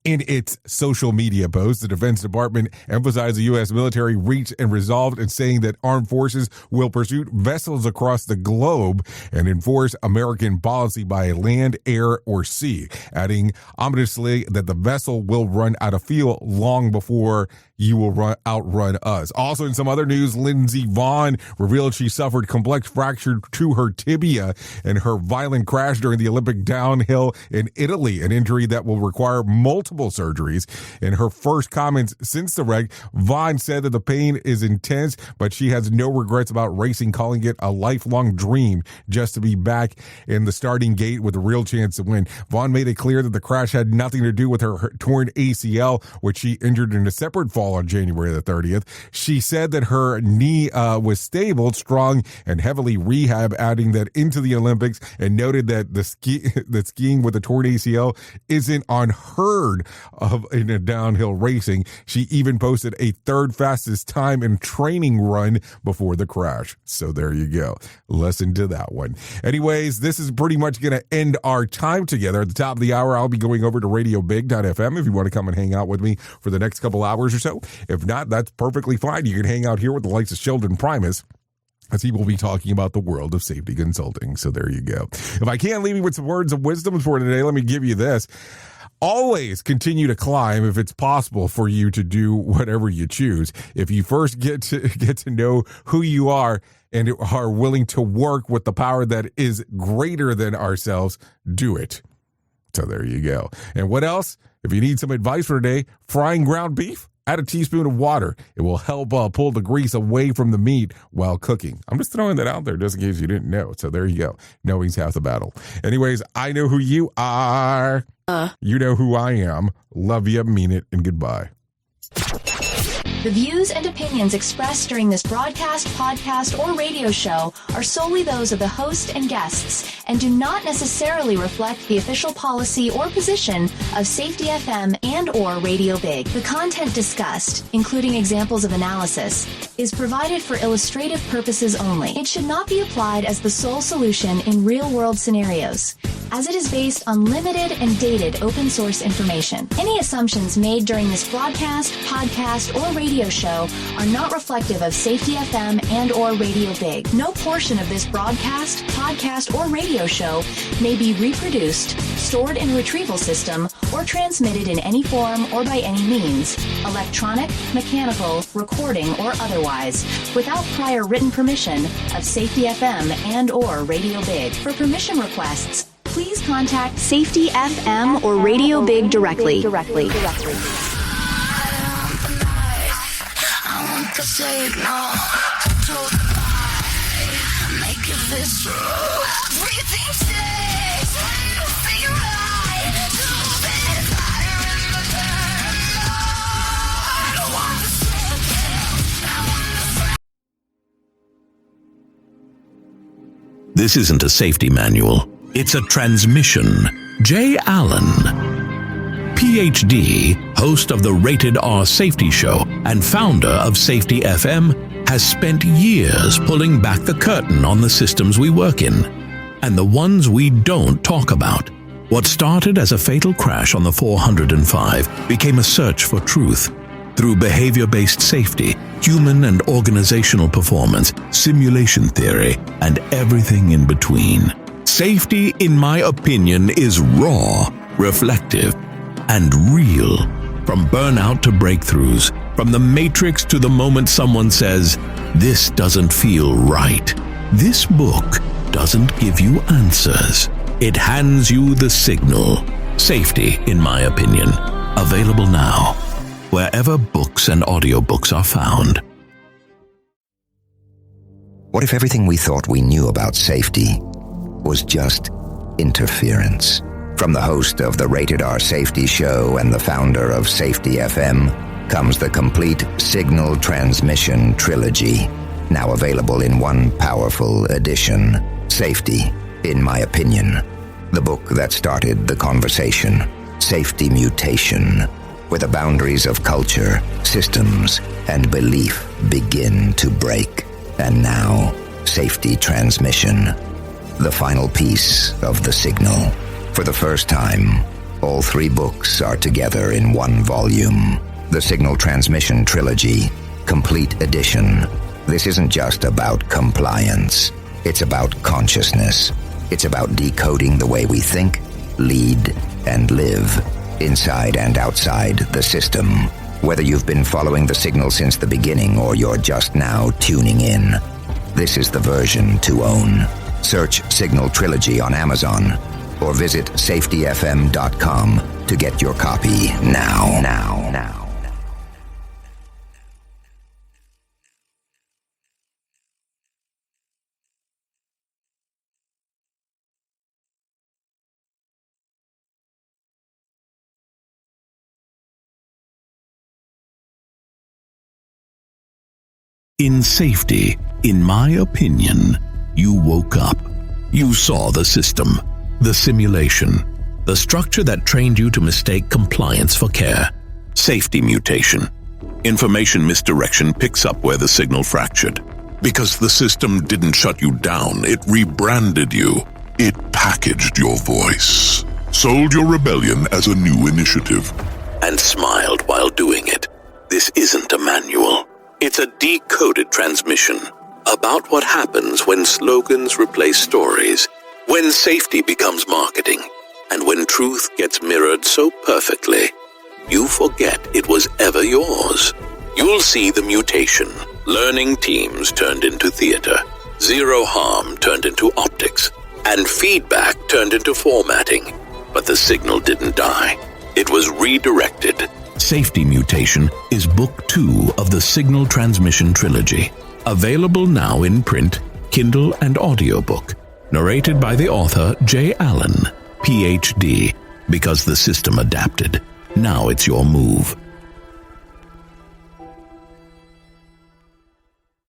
In its social media post, the Defense Department emphasized the U.S. military reached and resolved in saying that armed forces will pursue vessels across the globe and enforce American policy by land, air, or sea, adding ominously that the vessel will run out of fuel long before you will outrun us. Also, in some other news, Lindsey Vonn revealed she suffered complex fracture to her tibia in her violent crash during the Olympic downhill in Italy, an injury that will require multiple surgeries. In her first comments since the wreck, Vonn said that the pain is intense, but she has no regrets about racing, calling it a lifelong dream just to be back in the starting gate with a real chance to win. Vonn made it clear that the crash had nothing to do with her torn ACL, which she injured in a separate fall on January the 30th. She said that her knee was stable, strong, and heavily rehab, adding that into the Olympics, and noted that the skiing with a torn ACL isn't unheard of in a downhill racing. She even posted a third fastest time in training run before the crash. So there you go. Listen to that one. Anyways, this is pretty much going to end our time together. At the top of the hour, I'll be going over to radiobig.fm if you want to come and hang out with me for the next couple hours or so. If not, that's perfectly fine. You can hang out here with the likes of Sheldon Primus, as he will be talking about the world of safety consulting. So there you go. If I can't leave you with some words of wisdom for today, let me give you this. Always continue to climb if it's possible for you to do whatever you choose. If you first get to know who you are and are willing to work with the power that is greater than ourselves, do it. So there you go. And what else? If you need some advice for today, frying ground beef, add a teaspoon of water. It will help pull the grease away from the meat while cooking. I'm just throwing that out there just in case you didn't know. So there you go. Knowing's half the battle. Anyways, I know who you are. You know who I am. Love you, mean it, and goodbye. The views and opinions expressed during this broadcast, podcast, or radio show are solely those of the host and guests and do not necessarily reflect the official policy or position of Safety FM and or Radio Big. The content discussed, including examples of analysis, is provided for illustrative purposes only. It should not be applied as the sole solution in real-world scenarios. as it is based on limited and dated open source information. Any assumptions made during this broadcast, podcast, or radio show are not reflective of Safety FM and or Radio Big. No portion of this broadcast, podcast, or radio show may be reproduced, stored in a retrieval system, or transmitted in any form or by any means, electronic, mechanical, recording, or otherwise, without prior written permission of Safety FM and or Radio Big. For permission requests, please contact Safety FM or Radio Big directly. I want the signal to make it visceral. Everything stays when you feel right. To be fire in the turn. I don't want the signal. I want the This isn't a safety manual. It's a transmission. Jay Allen, PhD, host of the Rated R Safety Show and founder of Safety FM, has spent years pulling back the curtain on the systems we work in and the ones we don't talk about. What started as a fatal crash on the 405 became a search for truth. Through behavior-based safety, human and organizational performance, simulation theory, and everything in between. Safety, in my opinion, is raw, reflective, and real. From burnout to breakthroughs, from the matrix to the moment someone says, "This doesn't feel right." This book doesn't give you answers. It hands you the signal. Safety, in my opinion. Available now, wherever books and audiobooks are found. What if everything we thought we knew about safety was just interference? From the host of the Rated R Safety Show and the founder of Safety FM comes the complete signal transmission trilogy, now available in one powerful edition. Safety, in my opinion. The book that started the conversation. Safety Mutation, where the boundaries of culture, systems, and belief begin to break. And now, Safety Transmission, the final piece of the signal. For the first time, all three books are together in one volume. The Signal Transmission Trilogy, Complete Edition. This isn't just about compliance. It's about consciousness. It's about decoding the way we think, lead, and live, inside and outside the system. Whether you've been following the signal since the beginning or you're just now tuning in, this is the version to own. Search Signal Trilogy on Amazon or visit safetyfm.com to get your copy now. In safety, in my opinion, you woke up. You saw the system, the simulation, the structure that trained you to mistake compliance for care. Safety mutation. Information misdirection picks up where the signal fractured. Because the system didn't shut you down, it rebranded you. It packaged your voice, sold your rebellion as a new initiative, and smiled while doing it. This isn't a manual. It's a decoded transmission about what happens when slogans replace stories, when safety becomes marketing, and when truth gets mirrored so perfectly, you forget it was ever yours. You'll see the mutation. Learning teams turned into theater, zero harm turned into optics, and feedback turned into formatting. But the signal didn't die. It was redirected. Safety Mutation is Book 2 of the Signal Transmission Trilogy. Available now in print, Kindle, and audiobook. Narrated by the author Jay Allen, PhD. Because the system adapted. Now it's your move.